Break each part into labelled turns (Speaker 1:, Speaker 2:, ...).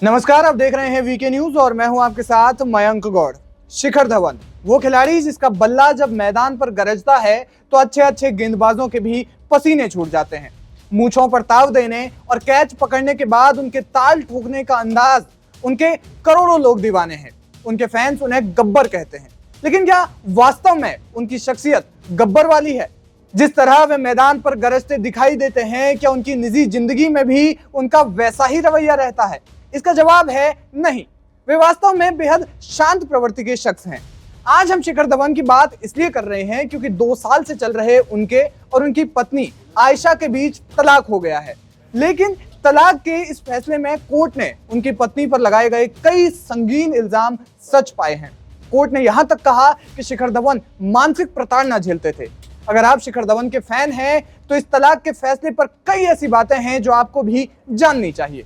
Speaker 1: नमस्कार, आप देख रहे हैं वीके न्यूज और मैं हूं आपके साथ मयंक गौड़। शिखर धवन वो खिलाड़ी जिसका बल्ला जब मैदान पर गरजता है तो अच्छे अच्छे गेंदबाजों के भी पसीने छूट जाते हैं। मूंछों पर ताव देने और कैच पकड़ने के बाद उनके ताल ठोकने का अंदाज, उनके करोड़ों लोग दीवाने हैं। उनके फैंस उन्हें गब्बर कहते हैं, लेकिन क्या वास्तव में उनकी शख्सियत गब्बर वाली है? जिस तरह वे मैदान पर गरजते दिखाई देते हैं, क्या उनकी निजी जिंदगी में भी उनका वैसा ही रवैया रहता है? इसका जवाब है नहीं। वे वास्तव में बेहद शांत प्रवृत्ति के शख्स हैं। आज हम शिखर धवन की बात इसलिए कर रहे हैं क्योंकि 2 साल से चल रहे उनके और उनकी पत्नी आयशा के बीच तलाक हो गया है। लेकिन तलाक के इस फैसले में कोर्ट ने उनकी पत्नी पर लगाए गए कई संगीन इल्जाम सच पाए हैं। कोर्ट ने यहां तक कहा कि शिखर धवन मानसिक प्रताड़ना झेलते थे। अगर आप शिखर धवन के फैन हैं तो इस तलाक के फैसले पर कई ऐसी बातें हैं जो आपको भी जाननी चाहिए।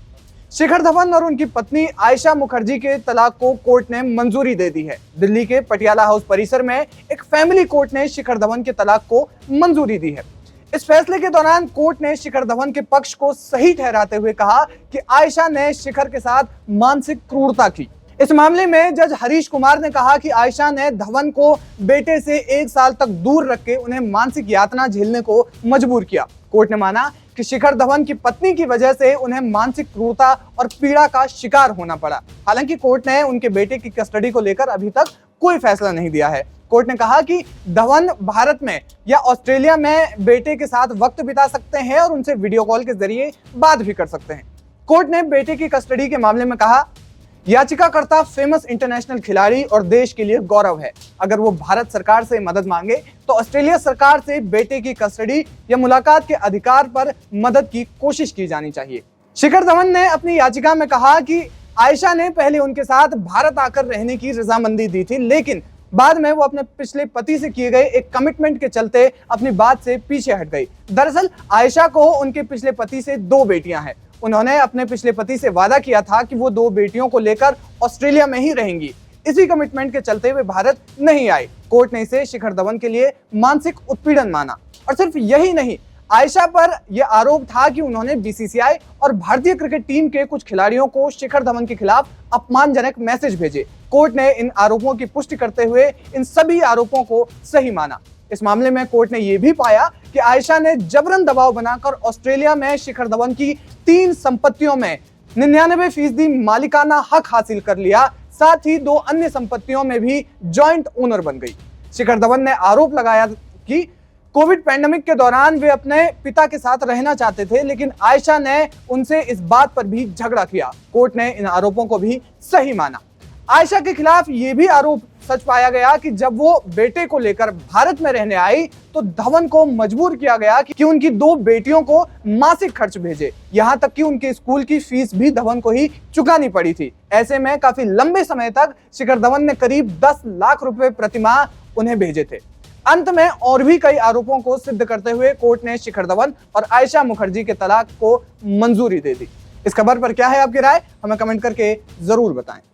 Speaker 1: शिखर धवन और उनकी पत्नी आयशा मुखर्जी के तलाक को कोर्ट ने मंजूरी दे दी है। दिल्ली के पटियाला हाउस परिसर में एक फैमिली कोर्ट ने शिखर धवन के तलाक को मंजूरी दी है। इस फैसले के दौरान कोर्ट ने शिखर धवन के पक्ष को सही ठहराते हुए कहा कि आयशा ने शिखर के साथ मानसिक क्रूरता की। इस मामले में जज हरीश कुमार ने कहा कि आयशा ने धवन को बेटे से 1 साल तक दूर रख के उन्हें मानसिक यातना झेलने को मजबूर किया। कोर्ट ने माना कि शिखर धवन की पत्नी की वजह से उन्हें मानसिक क्रूरता और पीड़ा का शिकार होना पड़ा। हालांकि कोर्ट ने उनके बेटे की कस्टडी को लेकर अभी तक कोई फैसला नहीं दिया है। कोर्ट ने कहा कि धवन भारत में या ऑस्ट्रेलिया में बेटे के साथ वक्त बिता सकते हैं और उनसे वीडियो कॉल के जरिए बात भी कर सकते हैं। कोर्ट ने बेटे की कस्टडी के मामले में कहा, याचिकाकर्ता फेमस इंटरनेशनल खिलाड़ी और देश के लिए गौरव है। अगर वो भारत सरकार से मदद मांगे तो ऑस्ट्रेलिया सरकार से बेटे की कस्टडी या मुलाकात के अधिकार पर मदद की कोशिश की जानी चाहिए। शिखर धवन ने अपनी याचिका में कहा कि आयशा ने पहले उनके साथ भारत आकर रहने की रजामंदी दी थी, लेकिन बाद में वो अपने पिछले पति से किए गए एक कमिटमेंट के चलते अपनी बात से पीछे हट गई। दरअसल आयशा को उनके पिछले पति से 2 बेटियां हैं। उन्होंने अपने पिछले पति से वादा किया था कि वो 2 बेटियों को लेकर ऑस्ट्रेलिया में ही रहेंगी। इसी कमिटमेंट के चलते वे भारत नहीं आई। कोर्ट ने इसे शिखर धवन के लिए मानसिक उत्पीड़न माना। और सिर्फ यही नहीं, आयशा पर यह आरोप था कि उन्होंने बीसीसीआई और भारतीय क्रिकेट टीम के कुछ खिलाड़ियों को शिखर धवन के खिलाफ अपमानजनक मैसेज भेजे। कोर्ट ने इन आरोपों की पुष्टि करते हुए इन सभी आरोपों को सही माना। इस मामले में कोर्ट ने यह भी पाया कि आयशा ने जबरन दबाव बनाकर ऑस्ट्रेलिया में शिखर धवन की 3 संपत्तियों में 99% मालिकाना हक हासिल कर लिया। साथ ही 2 अन्य संपत्तियों में भी जॉइंट ओनर बन गई। शिखर धवन ने आरोप लगाया कि कोविड पैंडेमिक के दौरान वे अपने पिता के साथ रहना चाहते थे, लेकिन आयशा ने उनसे इस बात पर भी झगड़ा किया। कोर्ट ने इन आरोपों को भी सही माना। आयशा के खिलाफ यह भी आरोप सच पाया गया कि जब वो बेटे को लेकर भारत में रहने आई तो धवन को मजबूर किया गया कि उनकी 2 बेटियों को मासिक खर्च भेजे। यहां तक कि उनके स्कूल की फीस भी धवन को ही चुकानी पड़ी थी। ऐसे में काफी लंबे समय तक शिखर धवन ने करीब 10 लाख रुपए प्रतिमाह उन्हें भेजे थे। अंत में और भी कई आरोपों को सिद्ध करते हुए कोर्ट ने शिखर धवन और आयशा मुखर्जी के तलाक को मंजूरी दे दी। इस खबर पर क्या है आपकी राय? हमें कमेंट करके जरूर बताएं।